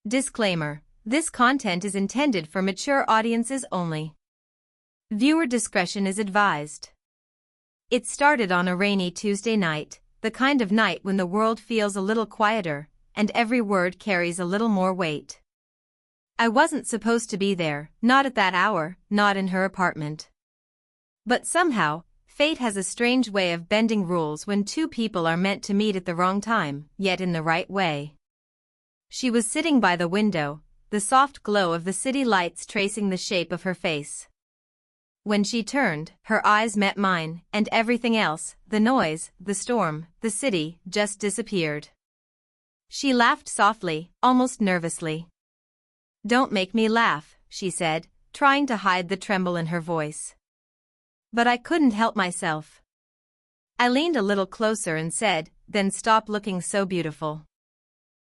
Disclaimer: this content is intended for mature audiences only. Viewer discretion is advised. It started on a rainy Tuesday night, the kind of night when the world feels a little quieter, and every word carries a little more weight. I wasn't supposed to be there, not at that hour, not in her apartment. But somehow, fate has a strange way of bending rules when two people are meant to meet at the wrong time, yet in the right way. She was sitting by the window, the soft glow of the city lights tracing the shape of her face. When she turned, her eyes met mine, and everything else, the noise, the storm, the city, just disappeared. She laughed softly, almost nervously. "Don't make me laugh," she said, trying to hide the tremble in her voice. But I couldn't help myself. I leaned a little closer and said, "Then stop looking so beautiful."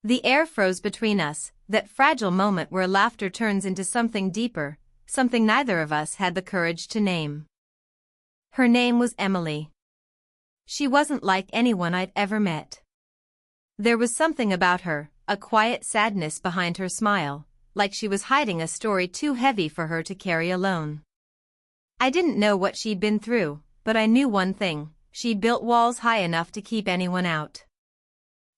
The air froze between us, that fragile moment where laughter turns into something deeper, something neither of us had the courage to name. Her name was Emily. She wasn't like anyone I'd ever met. There was something about her, a quiet sadness behind her smile, like she was hiding a story too heavy for her to carry alone. I didn't know what she'd been through, but I knew one thing: she'd built walls high enough to keep anyone out.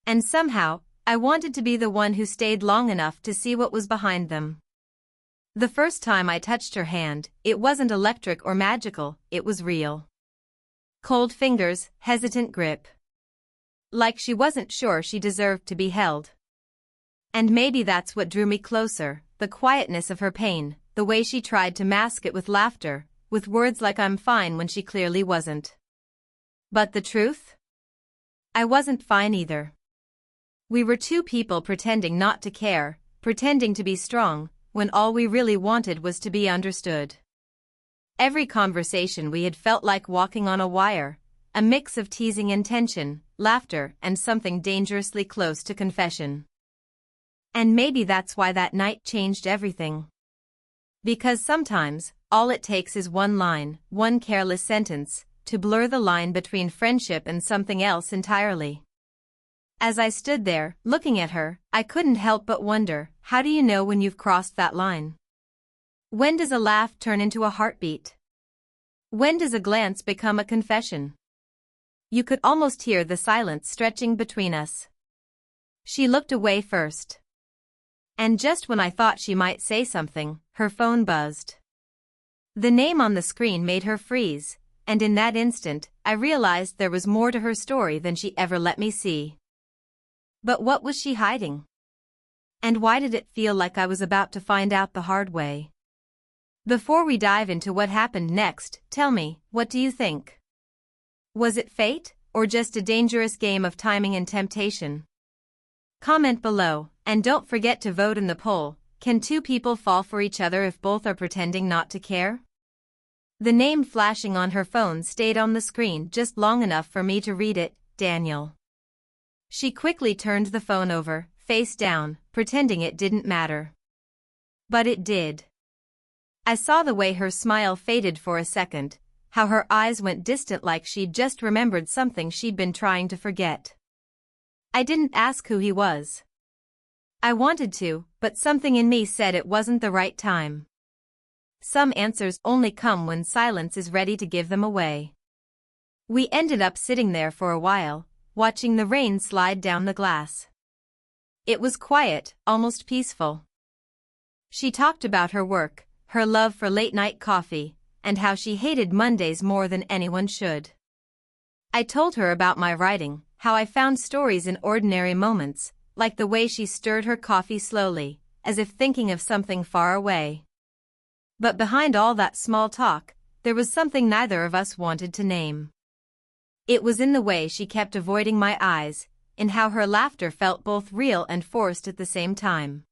And somehow, I wanted to be the one who stayed long enough to see what was behind them. The first time I touched her hand, it wasn't electric or magical, it was real. Cold fingers, hesitant grip. Like she wasn't sure she deserved to be held. And maybe that's what drew me closer, the quietness of her pain, the way she tried to mask it with laughter, with words like "I'm fine" when she clearly wasn't. But the truth? I wasn't fine either. We were two people pretending not to care, pretending to be strong, when all we really wanted was to be understood. Every conversation we had felt like walking on a wire, a mix of teasing and tension, laughter and something dangerously close to confession. And maybe that's why that night changed everything. Because sometimes, all it takes is one line, one careless sentence, to blur the line between friendship and something else entirely. As I stood there, looking at her, I couldn't help but wonder, how do you know when you've crossed that line? When does a laugh turn into a heartbeat? When does a glance become a confession? You could almost hear the silence stretching between us. She looked away first. And just when I thought she might say something, her phone buzzed. The name on the screen made her freeze, and in that instant, I realized there was more to her story than she ever let me see. But what was she hiding? And why did it feel like I was about to find out the hard way? Before we dive into what happened next, tell me, what do you think? Was it fate, or just a dangerous game of timing and temptation? Comment below, and don't forget to vote in the poll: can two people fall for each other if both are pretending not to care? The name flashing on her phone stayed on the screen just long enough for me to read it: Daniel. She quickly turned the phone over, face down, pretending it didn't matter. But it did. I saw the way her smile faded for a second, how her eyes went distant like she'd just remembered something she'd been trying to forget. I didn't ask who he was. I wanted to, but something in me said it wasn't the right time. Some answers only come when silence is ready to give them away. We ended up sitting there for a while, watching the rain slide down the glass. It was quiet, almost peaceful. She talked about her work, her love for late-night coffee, and how she hated Mondays more than anyone should. I told her about my writing, how I found stories in ordinary moments, like the way she stirred her coffee slowly, as if thinking of something far away. But behind all that small talk, there was something neither of us wanted to name. It was in the way she kept avoiding my eyes, in how her laughter felt both real and forced at the same time.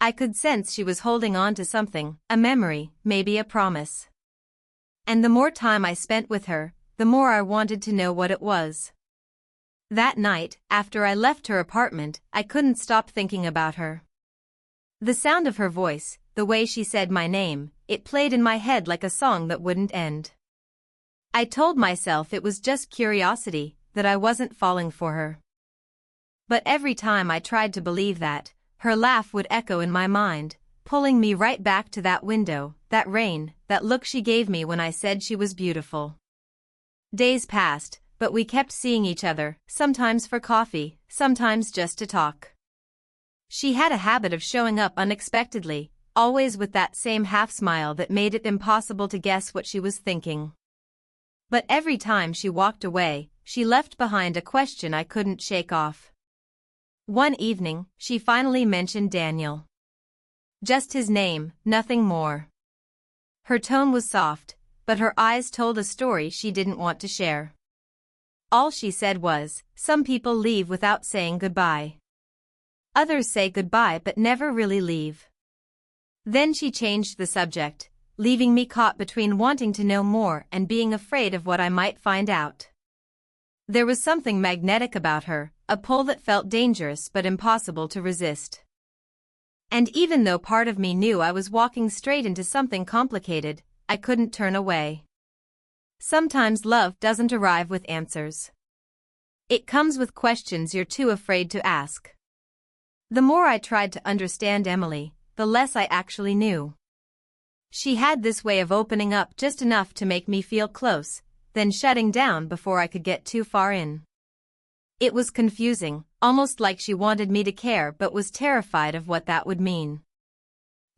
I could sense she was holding on to something, a memory, maybe a promise. And the more time I spent with her, the more I wanted to know what it was. That night, after I left her apartment, I couldn't stop thinking about her. The sound of her voice, the way she said my name, it played in my head like a song that wouldn't end. I told myself it was just curiosity, that I wasn't falling for her. But every time I tried to believe that, her laugh would echo in my mind, pulling me right back to that window, that rain, that look she gave me when I said she was beautiful. Days passed, but we kept seeing each other, sometimes for coffee, sometimes just to talk. She had a habit of showing up unexpectedly, always with that same half-smile that made it impossible to guess what she was thinking. But every time she walked away, she left behind a question I couldn't shake off. One evening, she finally mentioned Daniel. Just his name, nothing more. Her tone was soft, but her eyes told a story she didn't want to share. All she said was, "Some people leave without saying goodbye. Others say goodbye but never really leave." Then she changed the subject, leaving me caught between wanting to know more and being afraid of what I might find out. There was something magnetic about her, a pull that felt dangerous but impossible to resist. And even though part of me knew I was walking straight into something complicated, I couldn't turn away. Sometimes love doesn't arrive with answers. It comes with questions you're too afraid to ask. The more I tried to understand Emily, the less I actually knew. She had this way of opening up just enough to make me feel close, then shutting down before I could get too far in. It was confusing, almost like she wanted me to care but was terrified of what that would mean.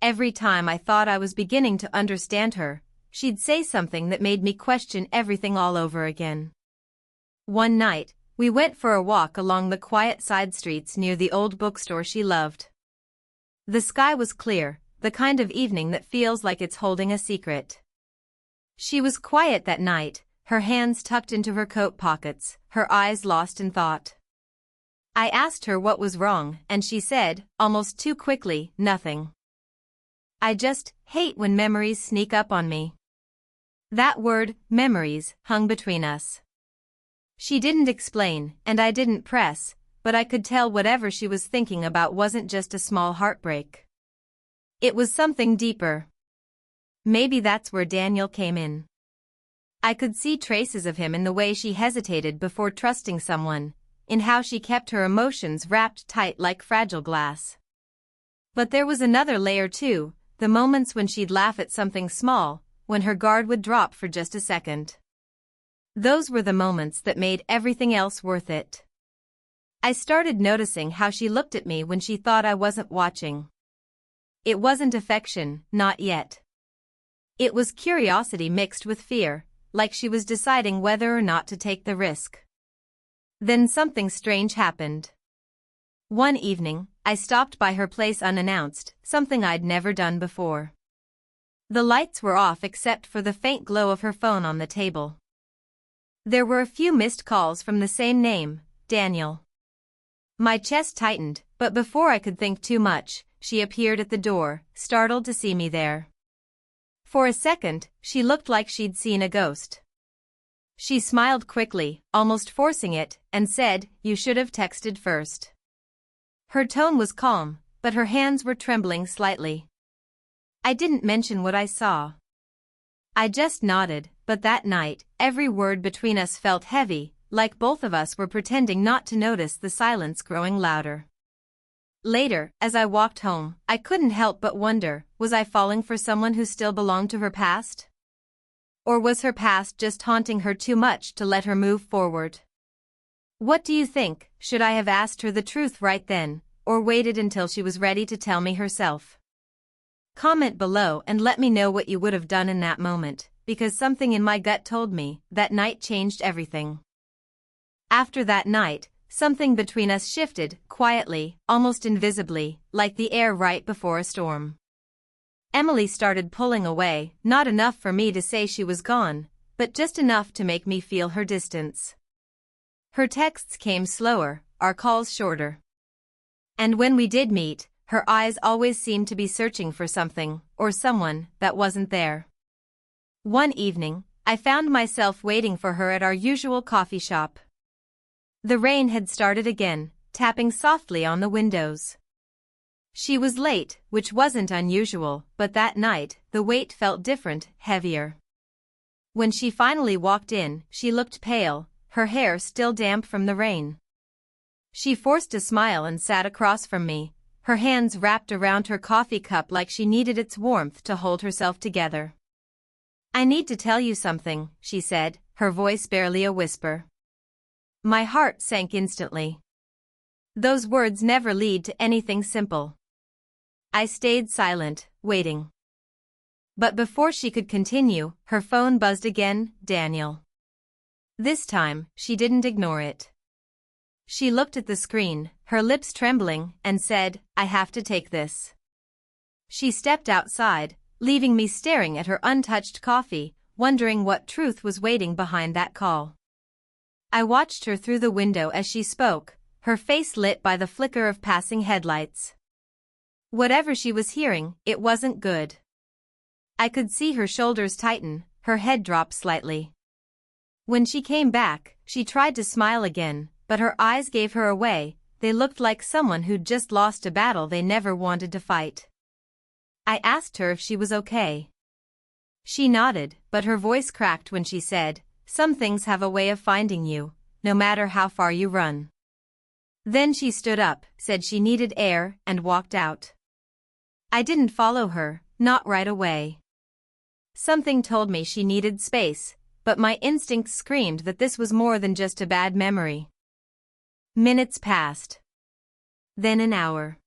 Every time I thought I was beginning to understand her, she'd say something that made me question everything all over again. One night, we went for a walk along the quiet side streets near the old bookstore she loved. The sky was clear, the kind of evening that feels like it's holding a secret. She was quiet that night, her hands tucked into her coat pockets, her eyes lost in thought. I asked her what was wrong, and she said, almost too quickly, "Nothing. I just hate when memories sneak up on me." That word, memories, hung between us. She didn't explain, and I didn't press, but I could tell whatever she was thinking about wasn't just a small heartbreak. It was something deeper. Maybe that's where Daniel came in. I could see traces of him in the way she hesitated before trusting someone, in how she kept her emotions wrapped tight like fragile glass. But there was another layer too, the moments when she'd laugh at something small, when her guard would drop for just a second. Those were the moments that made everything else worth it. I started noticing how she looked at me when she thought I wasn't watching. It wasn't affection, not yet. It was curiosity mixed with fear, like she was deciding whether or not to take the risk. Then something strange happened. One evening, I stopped by her place unannounced, something I'd never done before. The lights were off except for the faint glow of her phone on the table. There were a few missed calls from the same name, Daniel. My chest tightened, but before I could think too much, she appeared at the door, startled to see me there. For a second, she looked like she'd seen a ghost. She smiled quickly, almost forcing it, and said, "You should have texted first." Her tone was calm, but her hands were trembling slightly. I didn't mention what I saw. I just nodded, but that night, every word between us felt heavy, like both of us were pretending not to notice the silence growing louder. Later, as I walked home, I couldn't help but wonder, was I falling for someone who still belonged to her past? Or was her past just haunting her too much to let her move forward? What do you think? Should I have asked her the truth right then, or waited until she was ready to tell me herself? Comment below and let me know what you would have done in that moment, because something in my gut told me that night changed everything. After that night, something between us shifted, quietly, almost invisibly, like the air right before a storm. Emily started pulling away, not enough for me to say she was gone, but just enough to make me feel her distance. Her texts came slower, our calls shorter. And when we did meet, her eyes always seemed to be searching for something, or someone, that wasn't there. One evening, I found myself waiting for her at our usual coffee shop. The rain had started again, tapping softly on the windows. She was late, which wasn't unusual, but that night, the wait felt different, heavier. When she finally walked in, she looked pale, her hair still damp from the rain. She forced a smile and sat across from me, her hands wrapped around her coffee cup like she needed its warmth to hold herself together. "I need to tell you something," she said, her voice barely a whisper. My heart sank instantly. Those words never lead to anything simple. I stayed silent, waiting. But before she could continue, her phone buzzed again. "Daniel." This time, she didn't ignore it. She looked at the screen, her lips trembling, and said, "I have to take this." She stepped outside, leaving me staring at her untouched coffee, wondering what truth was waiting behind that call. I watched her through the window as she spoke, her face lit by the flicker of passing headlights. Whatever she was hearing, it wasn't good. I could see her shoulders tighten, her head drop slightly. When she came back, she tried to smile again, but her eyes gave her away. They looked like someone who'd just lost a battle they never wanted to fight. I asked her if she was okay. She nodded, but her voice cracked when she said, "Some things have a way of finding you, no matter how far you run." Then she stood up, said she needed air, and walked out. I didn't follow her, not right away. Something told me she needed space, but my instincts screamed that this was more than just a bad memory. Minutes passed. Then an hour.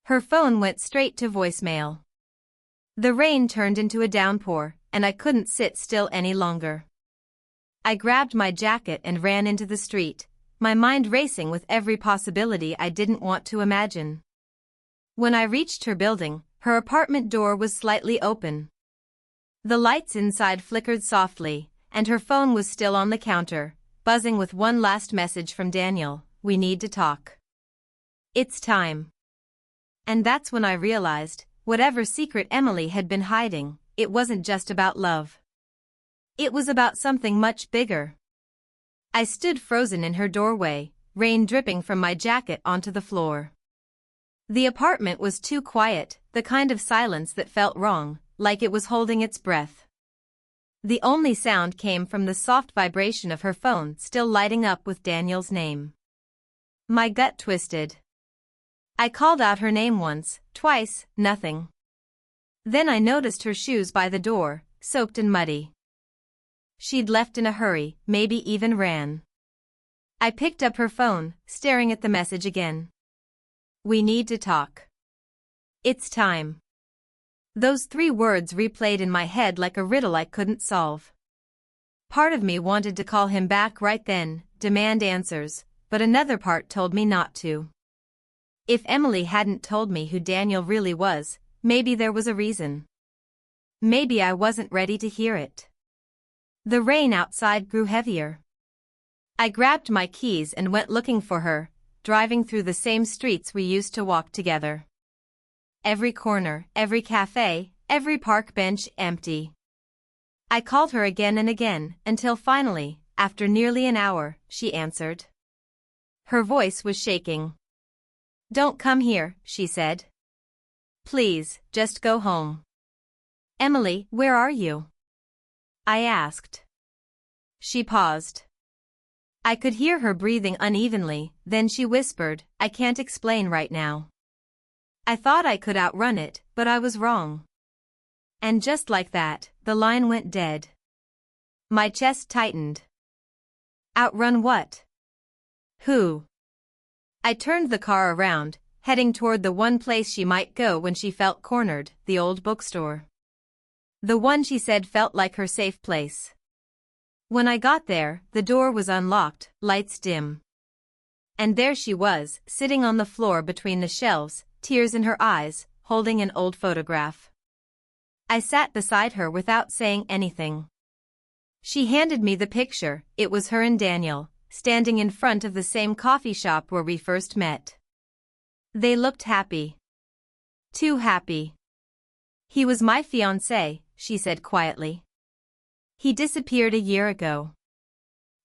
Her phone went straight to voicemail. The rain turned into a downpour, and I couldn't sit still any longer. I grabbed my jacket and ran into the street, my mind racing with every possibility I didn't want to imagine. When I reached her building, her apartment door was slightly open. The lights inside flickered softly, and her phone was still on the counter, buzzing with one last message from Daniel: "We need to talk. It's time." And that's when I realized, whatever secret Emily had been hiding, it wasn't just about love. It was about something much bigger. I stood frozen in her doorway, rain dripping from my jacket onto the floor. The apartment was too quiet, the kind of silence that felt wrong, like it was holding its breath. The only sound came from the soft vibration of her phone still lighting up with Daniel's name. My gut twisted. I called out her name once, twice, nothing. Then I noticed her shoes by the door, soaked and muddy. She'd left in a hurry, maybe even ran. I picked up her phone, staring at the message again. "We need to talk. It's time." Those 3 words replayed in my head like a riddle I couldn't solve. Part of me wanted to call him back right then, demand answers, but another part told me not to. If Emily hadn't told me who Daniel really was, maybe there was a reason. Maybe I wasn't ready to hear it. The rain outside grew heavier. I grabbed my keys and went looking for her, driving through the same streets we used to walk together. Every corner, every cafe, every park bench empty. I called her again and again, until finally, after nearly an hour, she answered. Her voice was shaking. "Don't come here," she said. "Please, just go home." "Emily, where are you?" I asked. She paused. I could hear her breathing unevenly, then she whispered, "I can't explain right now." I thought I could outrun it, but I was wrong. And just like that, the line went dead. My chest tightened. Outrun what? Who? I turned the car around, heading toward the one place she might go when she felt cornered, the old bookstore. The one she said felt like her safe place. When I got there, the door was unlocked, lights dim. And there she was, sitting on the floor between the shelves, tears in her eyes, holding an old photograph. I sat beside her without saying anything. She handed me the picture. It was her and Daniel, standing in front of the same coffee shop where we first met. They looked happy. Too happy. "He was my fiancé," she said quietly. "He disappeared a year ago.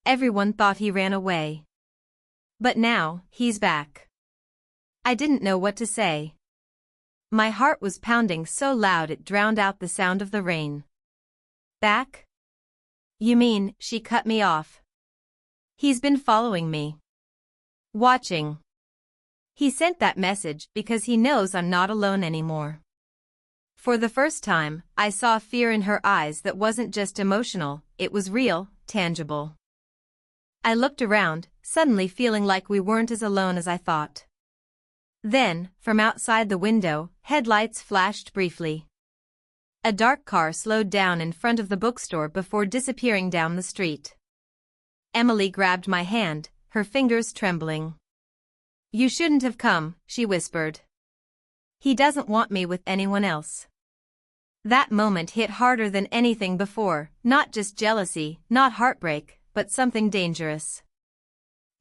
Everyone thought he ran away. But now, he's back." I didn't know what to say. My heart was pounding so loud it drowned out the sound of the rain. "Back? You mean," she cut me off. "He's been following me. Watching. He sent that message because he knows I'm not alone anymore. For the first time, I saw fear in her eyes that wasn't just emotional, it was real, tangible. I looked around, suddenly feeling like we weren't as alone as I thought. Then, from outside the window, headlights flashed briefly. A dark car slowed down in front of the bookstore before disappearing down the street. Emily grabbed my hand, her fingers trembling. "You shouldn't have come," she whispered. "He doesn't want me with anyone else." That moment hit harder than anything before, not just jealousy, not heartbreak, but something dangerous.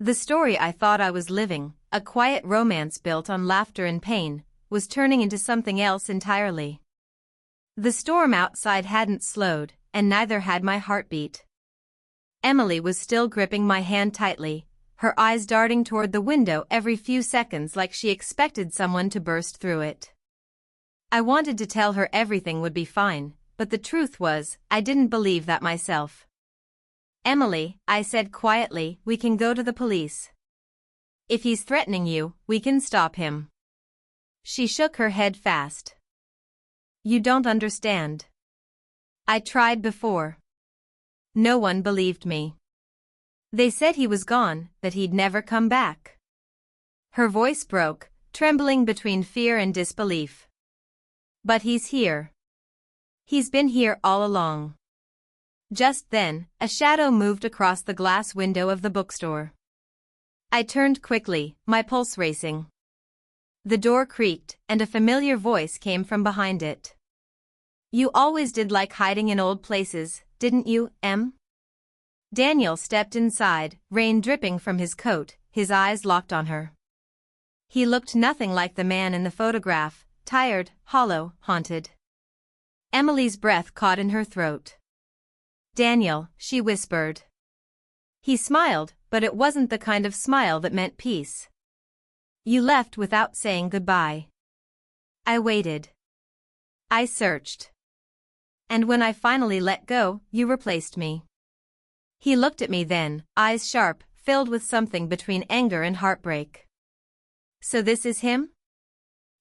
The story I thought I was living, a quiet romance built on laughter and pain, was turning into something else entirely. The storm outside hadn't slowed, and neither had my heartbeat. Emily was still gripping my hand tightly, her eyes darting toward the window every few seconds like she expected someone to burst through it. I wanted to tell her everything would be fine, but the truth was, I didn't believe that myself. "Emily," I said quietly, "we can go to the police. If he's threatening you, we can stop him." She shook her head fast. "You don't understand. I tried before. No one believed me. They said he was gone, that he'd never come back." Her voice broke, trembling between fear and disbelief. "But he's here. He's been here all along." Just then, a shadow moved across the glass window of the bookstore. I turned quickly, my pulse racing. The door creaked, and a familiar voice came from behind it. "You always did like hiding in old places, didn't you, Em?" Daniel stepped inside, rain dripping from his coat, his eyes locked on her. He looked nothing like the man in the photograph, tired, hollow, haunted. Emily's breath caught in her throat. "Daniel," she whispered. He smiled, but it wasn't the kind of smile that meant peace. "You left without saying goodbye." I waited. I searched. "And when I finally let go, you replaced me." He looked at me then, eyes sharp, filled with something between anger and heartbreak. "So this is him?"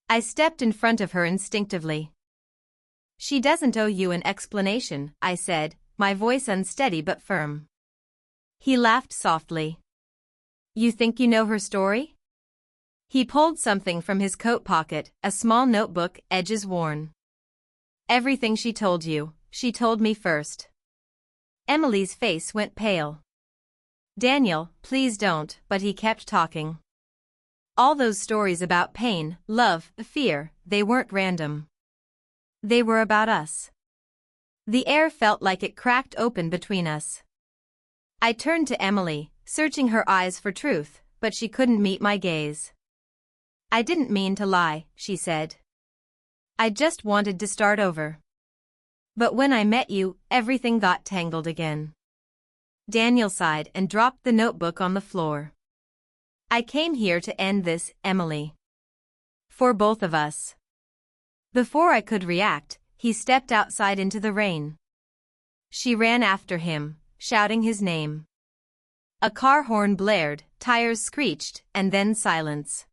I stepped in front of her instinctively. "She doesn't owe you an explanation," I said, my voice unsteady but firm. He laughed softly. "You think you know her story?" He pulled something from his coat pocket, a small notebook, edges worn. "Everything she told you, she told me first." Emily's face went pale. "Daniel, please don't," but he kept talking. "All those stories about pain, love, fear, they weren't random. They were about us." The air felt like it cracked open between us. I turned to Emily, searching her eyes for truth, but she couldn't meet my gaze. "I didn't mean to lie," she said. "I just wanted to start over. But when I met you, everything got tangled again." Daniel sighed and dropped the notebook on the floor. "I came here to end this, Emily. For both of us." Before I could react, he stepped outside into the rain. She ran after him, shouting his name. A car horn blared, tires screeched, and then silence.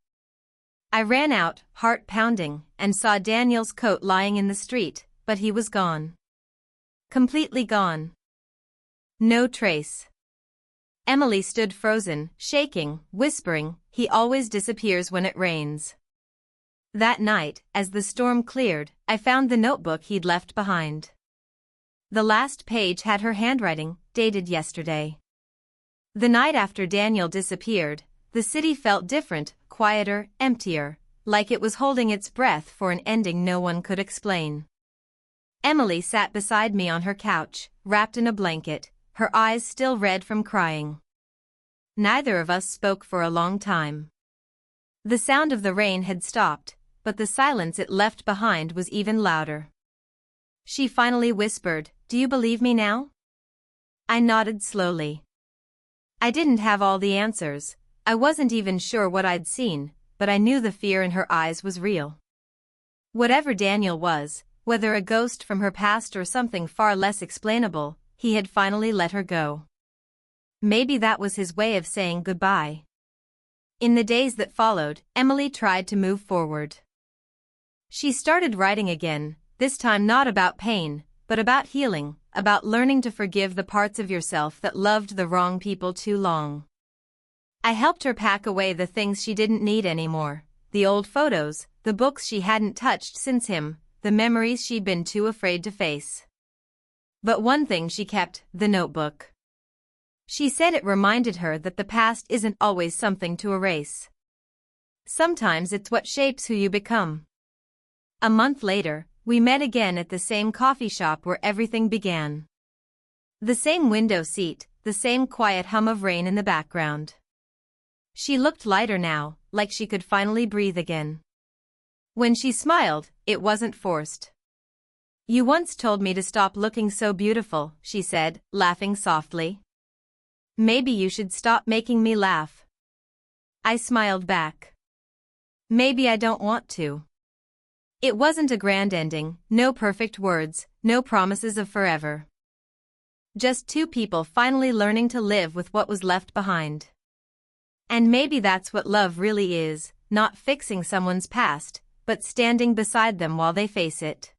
I ran out, heart pounding, and saw Daniel's coat lying in the street, but he was gone. Completely gone. No trace. Emily stood frozen, shaking, whispering, "He always disappears when it rains." That night, as the storm cleared, I found the notebook he'd left behind. The last page had her handwriting, dated yesterday. The night after Daniel disappeared, the city felt different, quieter, emptier, like it was holding its breath for an ending no one could explain. Emily sat beside me on her couch, wrapped in a blanket, her eyes still red from crying. Neither of us spoke for a long time. The sound of the rain had stopped, but the silence it left behind was even louder. She finally whispered, "Do you believe me now?" I nodded slowly. I didn't have all the answers, I wasn't even sure what I'd seen, but I knew the fear in her eyes was real. Whatever Daniel was, whether a ghost from her past or something far less explainable, he had finally let her go. Maybe that was his way of saying goodbye. In the days that followed, Emily tried to move forward. She started writing again, this time not about pain, but about healing, about learning to forgive the parts of yourself that loved the wrong people too long. I helped her pack away the things she didn't need anymore, the old photos, the books she hadn't touched since him, the memories she'd been too afraid to face. But one thing she kept, the notebook. She said it reminded her that the past isn't always something to erase. Sometimes it's what shapes who you become. A month later, we met again at the same coffee shop where everything began. The same window seat, the same quiet hum of rain in the background. She looked lighter now, like she could finally breathe again. When she smiled, it wasn't forced. "You once told me to stop looking so beautiful," she said, laughing softly. "Maybe you should stop making me laugh." I smiled back. "Maybe I don't want to." It wasn't a grand ending, no perfect words, no promises of forever. Just two people finally learning to live with what was left behind. And maybe that's what love really is, not fixing someone's past, but standing beside them while they face it.